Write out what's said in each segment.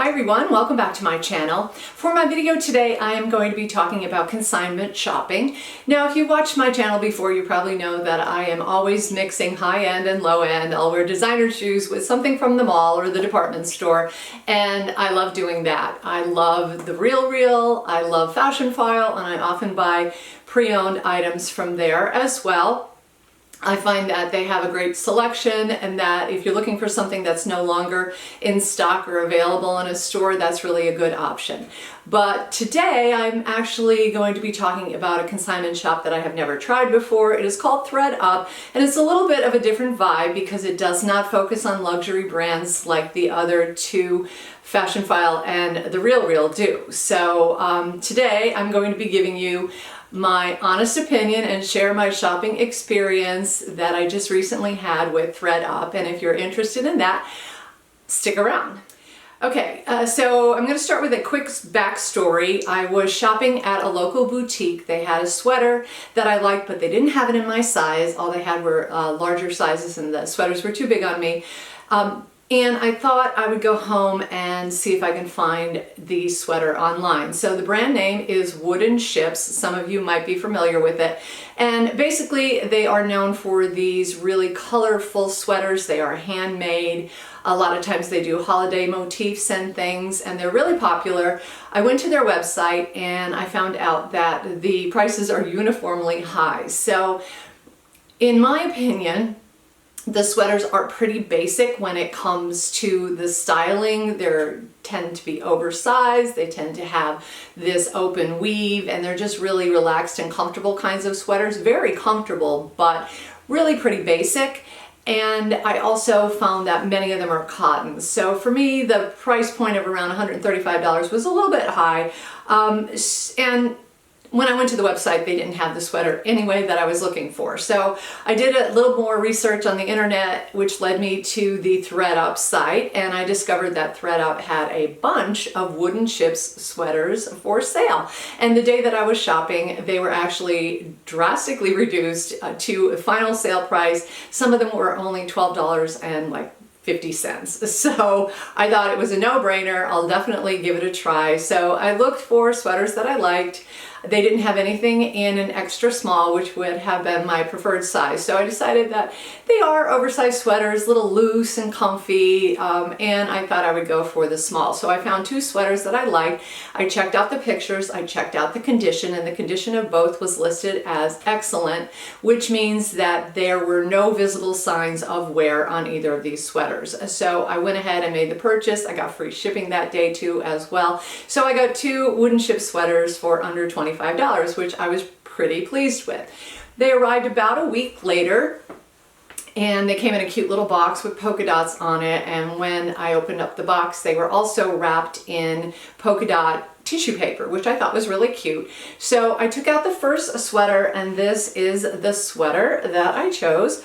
Hi everyone, welcome back to my channel. For my video today, I am going to be talking about consignment shopping. Now, if you've watched my channel before, you probably know that I am always mixing high-end and low-end. I'll wear designer shoes with something from the mall or the department store, and I love doing that. I love the Real, I love Fashion File, and I often buy pre-owned items from there as well. I find that they have a great selection, and that if you're looking for something that's no longer in stock or available in a store, that's really a good option. But today I'm actually going to be talking about a consignment shop that I have never tried before. It is called ThredUp, and it's a little bit of a different vibe because it does not focus on luxury brands like the other two, Fashion File and the Real do. So today I'm going to be giving you my honest opinion and share my shopping experience that I just recently had with ThredUp. And if you're interested in that, stick around. Okay, so I'm going to start with a quick backstory. I was shopping at a local boutique. They had a sweater that I liked, but they didn't have it in my size. All they had were larger sizes, and the sweaters were too big on me. And I thought I would go home and see if I can find the sweater online. So the brand name is Wooden Ships. Some of you might be familiar with it. And basically they are known for these really colorful sweaters. They are handmade. A lot of times they do holiday motifs and things, and they're really popular. I went to their website and I found out that the prices are uniformly high. So in my opinion, the sweaters are pretty basic when it comes to the styling. They tend to be oversized, they tend to have this open weave, and they're just really relaxed and comfortable kinds of sweaters. Very comfortable, but really pretty basic. And I also found that many of them are cotton. So for me, the price point of around $135 was a little bit high. And when I went to the website, they didn't have the sweater anyway that I was looking for. So I did a little more research on the internet, which led me to the ThredUp site, and I discovered that ThredUp had a bunch of Wooden Ships sweaters for sale. And the day that I was shopping, they were actually drastically reduced to a final sale price. Some of them were only $12 and like 50 cents. So I thought it was a no-brainer. I'll definitely give it a try. So I looked for sweaters that I liked. They didn't have anything in an extra small, which would have been my preferred size. So I decided that they are oversized sweaters, a little loose and comfy, and I thought I would go for the small. So I found two sweaters that I liked. I checked out the pictures, I checked out the condition, and the condition of both was listed as excellent, which means that there were no visible signs of wear on either of these sweaters. So I went ahead and made the purchase. I got free shipping that day too as well. So I got two Wooden Ship sweaters for under $25, which I was pretty pleased with. They arrived about a week later, and they came in a cute little box with polka dots on it, and when I opened up the box, they were also wrapped in polka dot tissue paper, which I thought was really cute. So I took out the first sweater, and this is the sweater that I chose.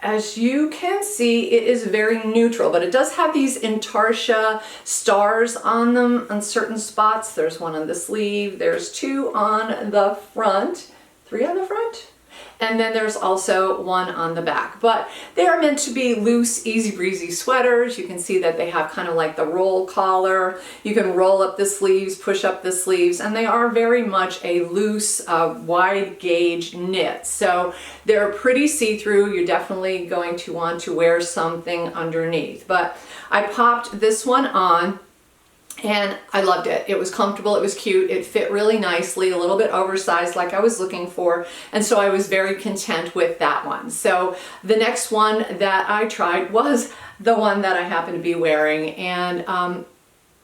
As you can see, it is very neutral, but it does have these intarsia stars on them on certain spots. There's one on the sleeve, there's two on the front, three on the front, and then there's also one on the back. But they are meant to be loose, easy breezy sweaters. You can see that they have kind of like the roll collar. You can roll up the sleeves, push up the sleeves, and they are very much a loose, wide gauge knit. So they're pretty see-through. You're definitely going to want to wear something underneath. But I popped this one on, and I loved it. It was comfortable, it was cute, it fit really nicely, a little bit oversized like I was looking for, and so I was very content with that one. So the next one that I tried was the one that I happened to be wearing, and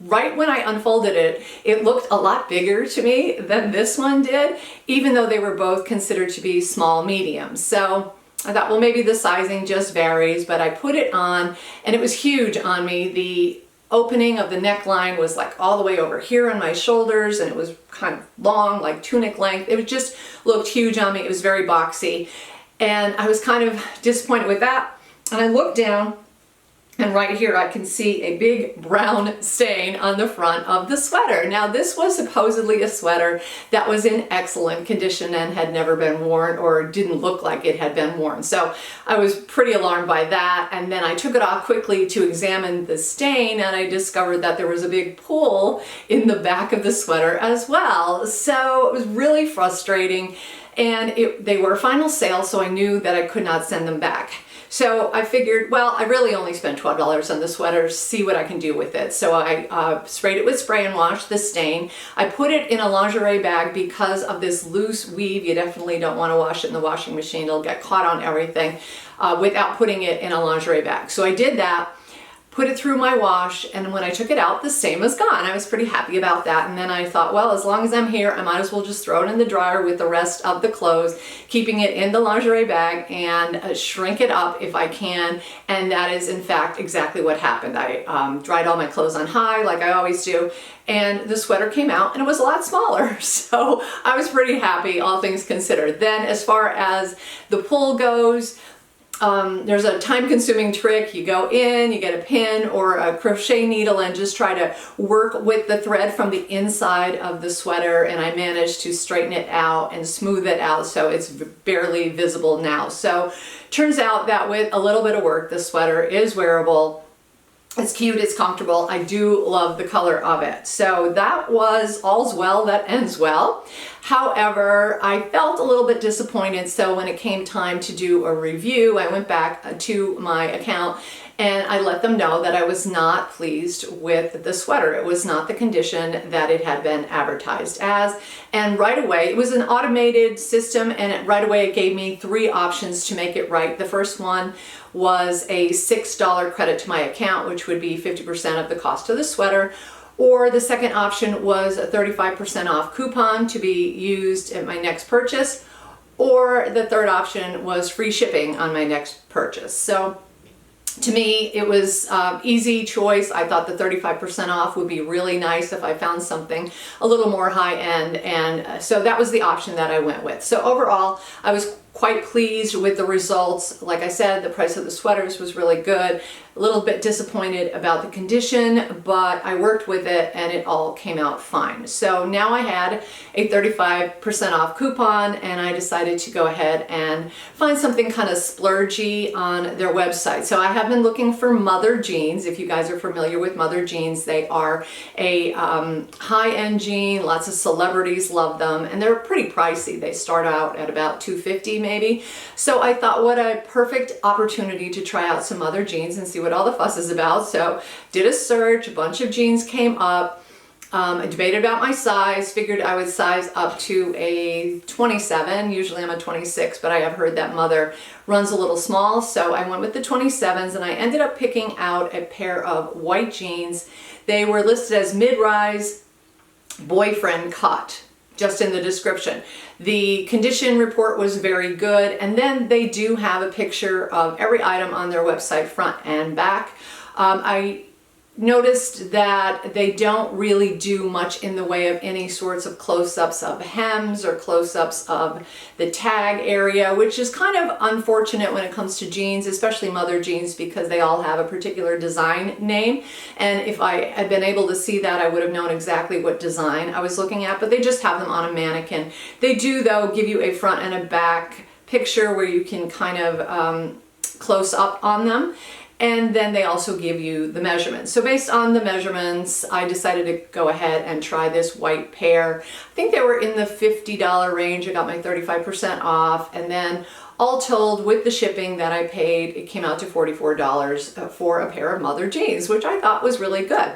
right when I unfolded it, it looked a lot bigger to me than this one did, even though they were both considered to be small mediums. So I thought, well, maybe the sizing just varies, but I put it on, and it was huge on me. The opening of the neckline was like all the way over here on my shoulders, and it was kind of long, like tunic length. It just looked huge on me. It was very boxy, and I was kind of disappointed with that. And I looked down, And right here I can see a big brown stain on the front of the sweater. Now this was supposedly a sweater that was in excellent condition and had never been worn or didn't look like it had been worn. So I was pretty alarmed by that, and then I took it off quickly to examine the stain, and I discovered that there was a big pool in the back of the sweater as well. So it was really frustrating, and they were final sale, so I knew that I could not send them back. So I figured, well, I really only spent $12 on the sweater, see what I can do with it. So I sprayed it with spray and wash, the stain. I put it in a lingerie bag because of this loose weave. You definitely don't want to wash it in the washing machine. It'll get caught on everything without putting it in a lingerie bag. So I did that, put it through my wash, and when I took it out, the stain was gone. I was pretty happy about that. And then I thought, well, as long as I'm here, I might as well just throw it in the dryer with the rest of the clothes, keeping it in the lingerie bag, and shrink it up if I can. And that is, in fact, exactly what happened. I dried all my clothes on high, like I always do, and the sweater came out and it was a lot smaller. So I was pretty happy, all things considered. Then as far as the pull goes, there's a time-consuming trick. You go in, you get a pin or a crochet needle and just try to work with the thread from the inside of the sweater, and I managed to straighten it out and smooth it out so it's barely visible now. So turns out that with a little bit of work, the sweater is wearable. It's cute, it's comfortable. I do love the color of it. So that was all's well that ends well. However, I felt a little bit disappointed. So when it came time to do a review, I went back to my account and I let them know that I was not pleased with the sweater. It was not the condition that it had been advertised as. And right away, it was an automated system, and right away it gave me 3 options to make it right. The first one was a $6 credit to my account, which would be 50% of the cost of the sweater. Or the second option was a 35% off coupon to be used at my next purchase. Or the third option was free shipping on my next purchase. So to me, it was easy choice. I thought the 35% off would be really nice if I found something a little more high end. And so that was the option that I went with. So overall, I was quite pleased with the results. Like I said, the price of the sweaters was really good. A little bit disappointed about the condition, but I worked with it and it all came out fine. So now I had a 35% off coupon, and I decided to go ahead and find something kind of splurgy on their website. So I have been looking for Mother jeans. If you guys are familiar with Mother jeans, they are a high-end jean. Lots of celebrities love them, and they're pretty pricey. They start out at about $250 maybe. So I thought, what a perfect opportunity to try out some Mother jeans and see what all the fuss is about. So did a search, a bunch of jeans came up. I debated about my size, figured I would size up to a 27. Usually I'm a 26, but I have heard that Mother runs a little small. So I went with the 27s, and I ended up picking out a pair of white jeans. They were listed as mid-rise boyfriend cut, just in the description. The condition report was very good, and then they do have a picture of every item on their website, front and back. I noticed that they don't really do much in the way of any sorts of close-ups of hems or close-ups of the tag area, which is kind of unfortunate when it comes to jeans, especially Mother jeans, because they all have a particular design name. And if I had been able to see that, I would have known exactly what design I was looking at, but they just have them on a mannequin. They do, though, give you a front and a back picture where you can kind of close up on them. And then they also give you the measurements. So based on the measurements, I decided to go ahead and try this white pair. I think they were in the $50 range. I got my 35% off. And then all told, with the shipping that I paid, it came out to $44 for a pair of Mother jeans, which I thought was really good.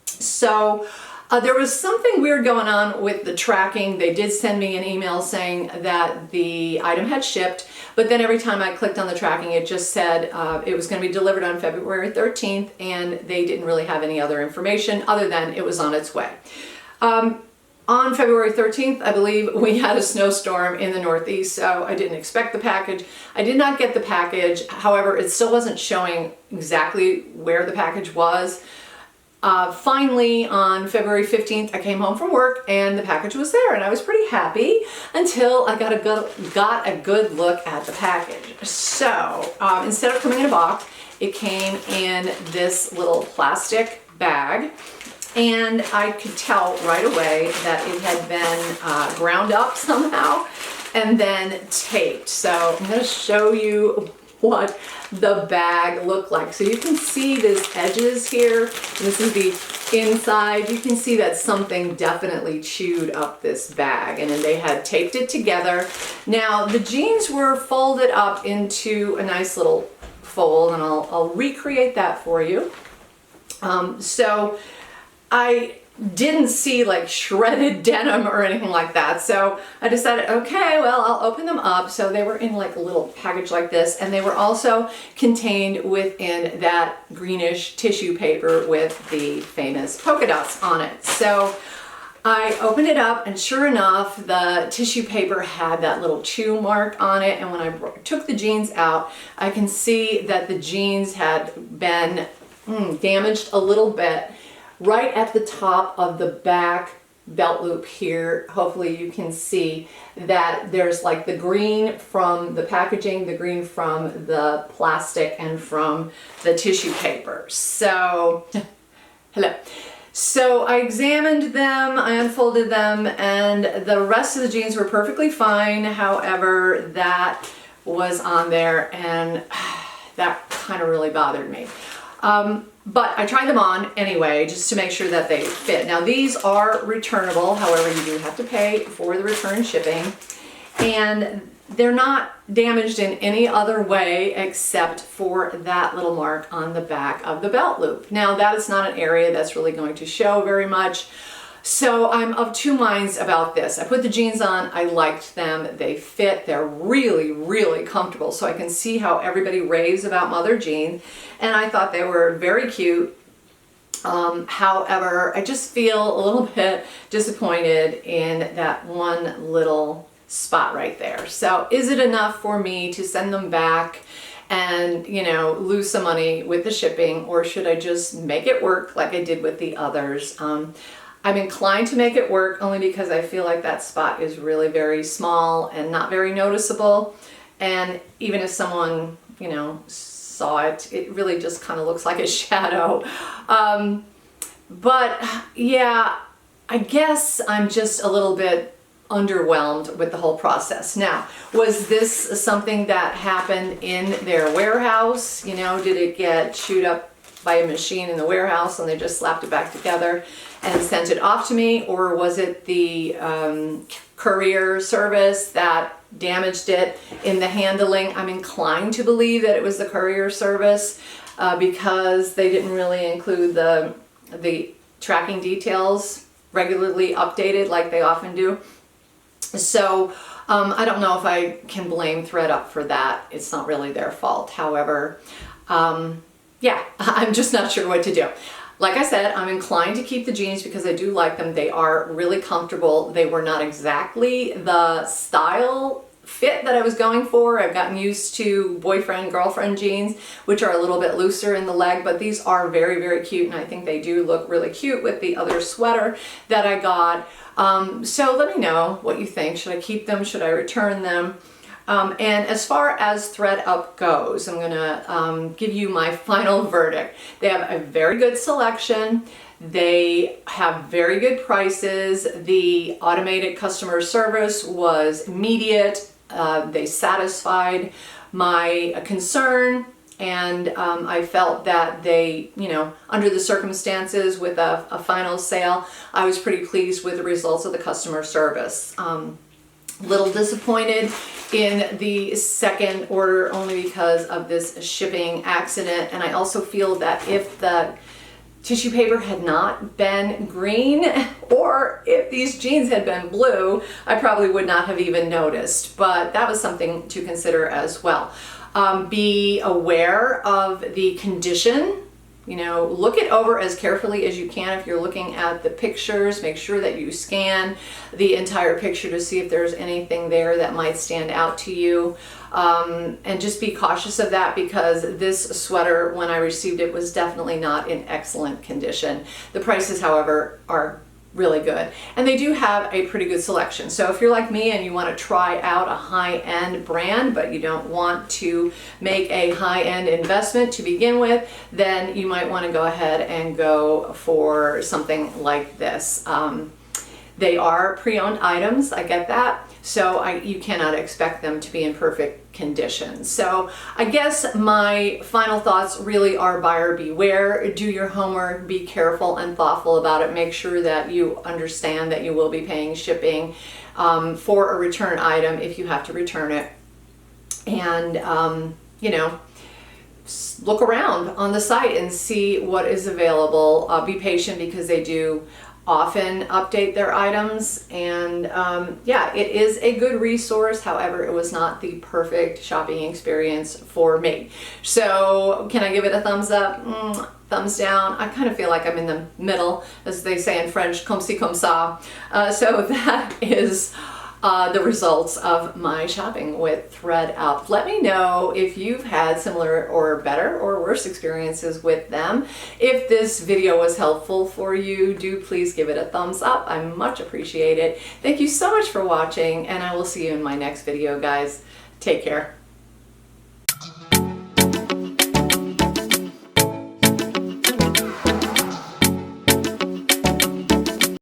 So there was something weird going on with the tracking. They did send me an email saying that the item had shipped, but then every time I clicked on the tracking, it just said it was going to be delivered on February 13th, and they didn't really have any other information other than it was on its way. On February 13th, I believe, we had a snowstorm in the Northeast, so I didn't expect the package. I did not get the package. However, it still wasn't showing exactly where the package was. Finally, on February 15th, I came home from work and the package was there, and I was pretty happy until I got a good look at the package. So instead of coming in a box, It came in this little plastic bag, and I could tell right away that it had been ground up somehow and then taped. So I'm going to show you what the bag looked like. So you can see these edges here. This is the inside. You can see that something definitely chewed up this bag, and then they had taped it together. Now the jeans were folded up into a nice little fold, and I'll recreate that for you. So I didn't see like shredded denim or anything like that. So I decided, okay, well, I'll open them up. So they were in like a little package like this, and they were also contained within that greenish tissue paper with the famous polka dots on it. So I opened it up, and sure enough, the tissue paper had that little chew mark on it. And when I took the jeans out, I can see that the jeans had been damaged a little bit right at the top of the back belt loop here. Hopefully you can see that there's like the green from the packaging, the green from the plastic, and from the tissue paper. So, hello. So I examined them, I unfolded them, and the rest of the jeans were perfectly fine. However, that was on there, and that kind of really bothered me. But I tried them on anyway, just to make sure that they fit. Now these are returnable, however you do have to pay for the return shipping, and they're not damaged in any other way except for that little mark on the back of the belt loop. Now that is not an area that's really going to show very much. So I'm of two minds about this. I put the jeans on, I liked them, they fit, they're really, really comfortable. So I can see how everybody raves about mother jeans, and I thought they were very cute. However, I just feel a little bit disappointed in that one little spot right there. So is it enough for me to send them back and, you know, lose some money with the shipping, or should I just make it work like I did with the others? I'm inclined to make it work only because I feel like that spot is really very small and not very noticeable. And even if someone, you know, saw it, it really just kind of looks like a shadow. But yeah, I guess I'm just a little bit underwhelmed with the whole process. Now, was this something that happened in their warehouse? You know, did it get chewed up by a machine in the warehouse and they just slapped it back together and sent it off to me? Or was it the courier service that damaged it in the handling? I'm inclined to believe that it was the courier service because they didn't really include the tracking details regularly updated like they often do. So I don't know if I can blame ThredUp for that. It's not really their fault. However, yeah, I'm just not sure what to do. Like I said, I'm inclined to keep the jeans because I do like them. They are really comfortable. They were not exactly the style fit that I was going for. I've gotten used to boyfriend, girlfriend jeans, which are a little bit looser in the leg, but these are very, very cute, and I think they do look really cute with the other sweater that I got. So let me know what you think. Should I keep them? Should I return them? And as far as ThredUp goes, I'm gonna give you my final verdict. They have a very good selection. They have very good prices. The automated customer service was immediate. They satisfied my concern, and I felt that they, you know, under the circumstances with a final sale, I was pretty pleased with the results of the customer service. Little disappointed in the second order only because of this shipping accident, and I also feel that if the tissue paper had not been green, or if these jeans had been blue, I probably would not have even noticed, but that was something to consider as well. Be aware of the condition. You know, look it over as carefully as you can. If you're looking at the pictures, make sure that you scan the entire picture to see if there's anything there that might stand out to you. And just be cautious of that, because this sweater, when I received it, was definitely not in excellent condition. The prices, however, are really good. And they do have a pretty good selection. So if you're like me and you want to try out a high-end brand, but you don't want to make a high-end investment to begin with, then you might want to go ahead and go for something like this. They are pre-owned items, I get that. So you cannot expect them to be in perfect condition. So I guess my final thoughts really are buyer beware. Do your homework, be careful and thoughtful about it. Make sure that you understand that you will be paying shipping for a return item if you have to return it. And, you know, look around on the site and see what is available. Be patient because they do often update their items, and yeah, it is a good resource. However, it was not the perfect shopping experience for me. So can I give it a thumbs up? Thumbs down? I kind of feel like I'm in the middle, as they say in French, comme ci comme ça. So that is the results of my shopping with ThredUp. Let me know if you've had similar or better or worse experiences with them. If this video was helpful for you, do please give it a thumbs up. I much appreciate it. Thank you so much for watching, and I will see you in my next video, guys. Take care.